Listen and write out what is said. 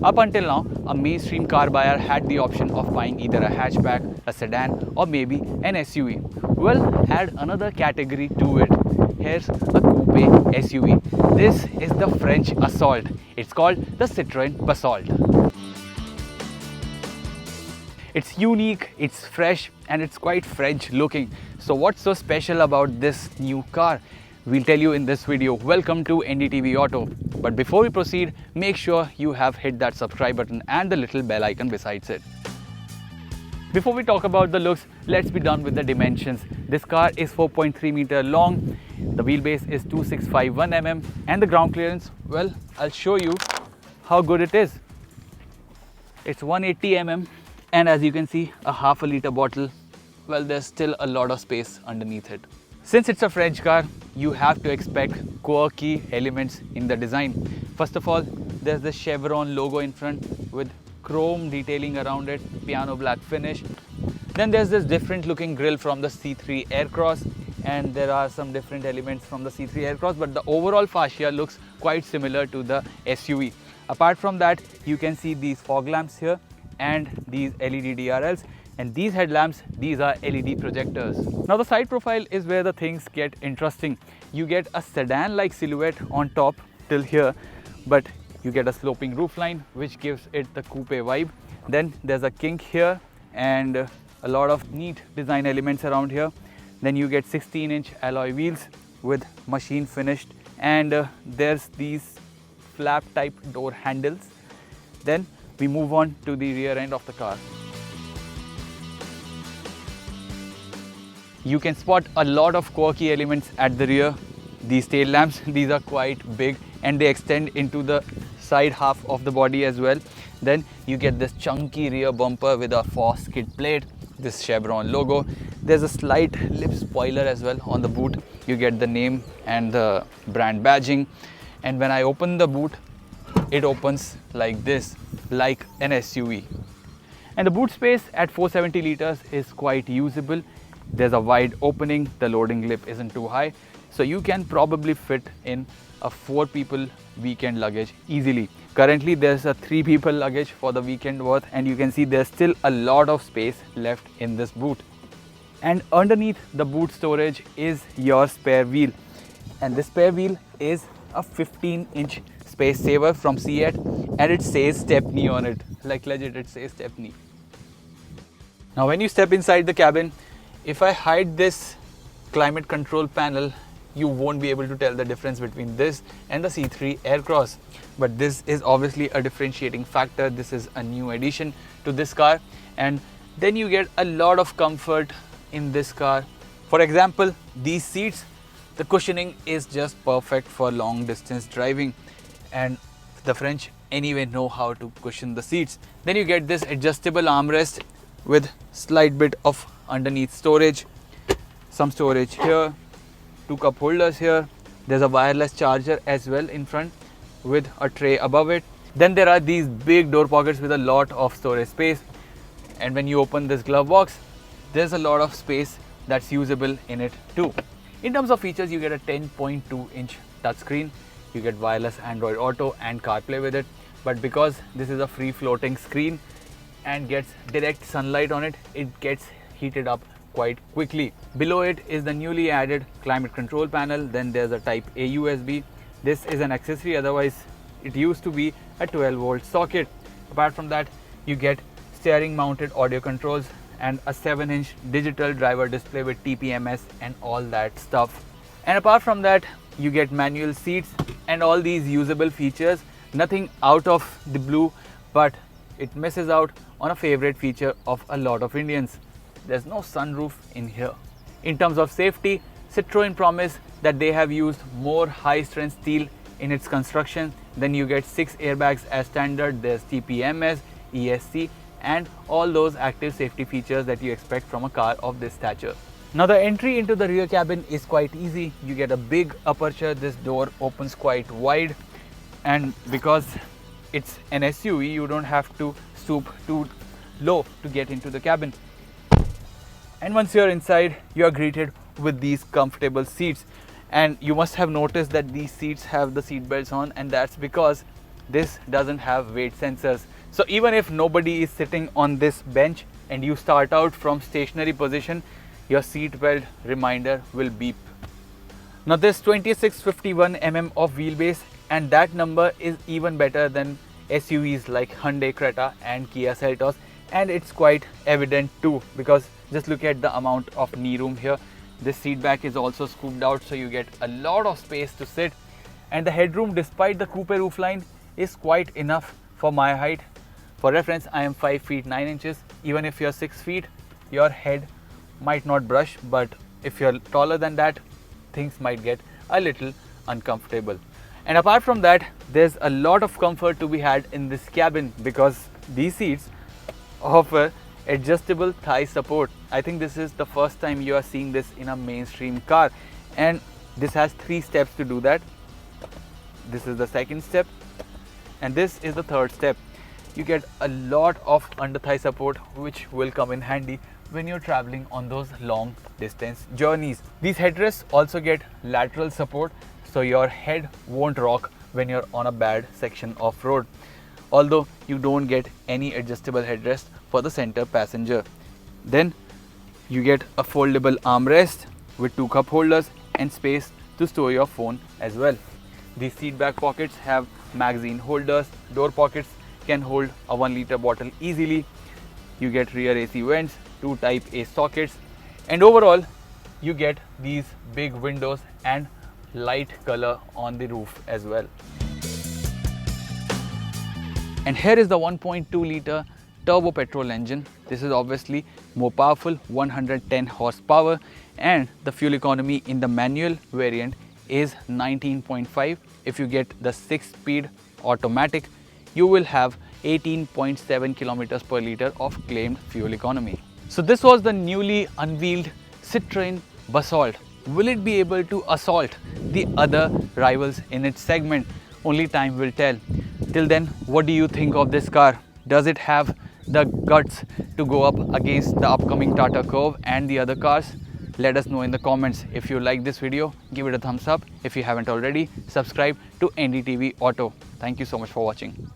Up until now, a mainstream car buyer had the option of buying either a hatchback, a sedan, or maybe an SUV. Well, add another category to it. Here's a coupe SUV. This is the French Assault. It's called the Citroen Basalt. It's unique, it's fresh, and it's quite French looking. So what's so special about this new car? We'll tell you in this video. Welcome to NDTV Auto. But before we proceed, make sure you have hit that subscribe button and the little bell icon besides it. Before we talk about the looks, let's be done with the dimensions. This car is 4.3 meter long, the wheelbase is 2651 mm, and the ground clearance, well, I'll show you how good it is. It's 180 mm, and as you can see, a half a liter bottle. Well, there's still a lot of space underneath it. Since it's a French car, you have to expect quirky elements in the design. First of all, there's the chevron logo in front with chrome detailing around it, piano black finish. Then there's this different looking grille from the C3 Aircross, and there are some different elements from the C3 Aircross, but the overall fascia looks quite similar to the SUV. Apart from that, you can see these fog lamps here and these LED DRLs. And these headlamps, these are LED projectors. Now the side profile is where the things get interesting. You get a sedan-like silhouette on top till here, but you get a sloping roofline which gives it the coupe vibe. Then there's a kink here and a lot of neat design elements around here. Then you get 16-inch alloy wheels with machine finished, and there's these flap type door handles. Then we move on to the rear end of the car. You can spot a lot of quirky elements at the rear. These tail lamps, these are quite big and they extend into the side half of the body as well. Then you get this chunky rear bumper with a Foss skid plate, this chevron logo. There's a slight lip spoiler as well on the boot. You get the name and the brand badging. And when I open the boot, it opens like this, like an SUV. And the boot space at 470 liters is quite usable. There's a wide opening, the loading lip isn't too high, so you can probably fit in a 4 people weekend luggage easily. Currently there's a 3 people luggage for the weekend worth, and you can see there's still a lot of space left in this boot. And underneath the boot storage is your spare wheel, and this spare wheel is a 15-inch space saver from Seat, and it says Stepney on it, like legit it says Stepney. Now when you step inside the cabin, if I hide this climate control panel, you won't be able to tell the difference between this and the C3 Aircross. But this is obviously a differentiating factor. This is a new addition to this car, and then you get a lot of comfort in this car. For example, these seats, the cushioning is just perfect for long distance driving, and the French anyway know how to cushion the seats. Then you get this adjustable armrest with slight bit of underneath storage, some storage here, 2 cup holders here. There's a wireless charger as well in front with a tray above it. Then there are these big door pockets with a lot of storage space, and when you open this glove box, there's a lot of space that's usable in it too. In terms of features, you get a 10.2-inch touchscreen, you get wireless Android Auto and CarPlay with it, but because this is a free floating screen and gets direct sunlight on it, it gets heated up quite quickly. Below it is the newly added climate control panel. Then there's a type A USB. This is an accessory, otherwise it used to be a 12-volt socket. Apart from that, you get steering mounted audio controls and a 7-inch digital driver display with TPMS and all that stuff. And apart from that, you get manual seats and all these usable features. Nothing out of the blue, but it misses out on a favorite feature of a lot of Indians. There's no sunroof in here. In terms of safety, Citroen promised that they have used more high-strength steel in its construction. Then you get 6 airbags as standard. There's TPMS, ESC, and all those active safety features that you expect from a car of this stature. Now the entry into the rear cabin is quite easy. You get a big aperture. This door opens quite wide, and because it's an SUV, you don't have to stoop too low to get into the cabin. And once you're inside, you are greeted with these comfortable seats, and you must have noticed that these seats have the seat belts on, and that's because this doesn't have weight sensors. So even if nobody is sitting on this bench and you start out from stationary position, your seat belt reminder will beep. Now this 2651 mm of wheelbase, and that number is even better than SUVs like Hyundai Creta and Kia Seltos, and it's quite evident too, because just look at the amount of knee room here. This seat back is also scooped out, so you get a lot of space to sit, and the headroom, despite the coupe roofline, is quite enough for my height. For reference, I am 5 feet 9 inches. Even if you're 6 feet, your head might not brush, but if you're taller than that, things might get a little uncomfortable. And apart from that, there's a lot of comfort to be had in this cabin, because these seats offer adjustable thigh support. I think this is the first time you are seeing this in a mainstream car, and this has 3 steps to do that. This is the second step, and this is the third step. You get a lot of under thigh support, which will come in handy when you're traveling on those long distance journeys. These headrests also get lateral support, so your head won't rock when you're on a bad section of road. Although you don't get any adjustable headrest for the center passenger. Then you get a foldable armrest with 2 cup holders and space to store your phone as well. These seat back pockets have magazine holders. Door pockets can hold a 1 liter bottle easily. You get rear AC vents, 2 type A sockets, and overall you get these big windows and light color on the roof as well. And here is the 1.2 liter turbo petrol engine. This is obviously more powerful, 110 horsepower, and the fuel economy in the manual variant is 19.5. If you get the 6-speed automatic, you will have 18.7 kilometers per liter of claimed fuel economy. So this was the newly unveiled Citroen Basalt. Will it be able to assault the other rivals in its segment? Only time will tell. Till then, what do you think of this car? Does it have the guts to go up against the upcoming Tata Curvv and the other cars? Let us know in the comments. If you like this video, give it a thumbs up. If you haven't already, subscribe to NDTV Auto. Thank you so much for watching.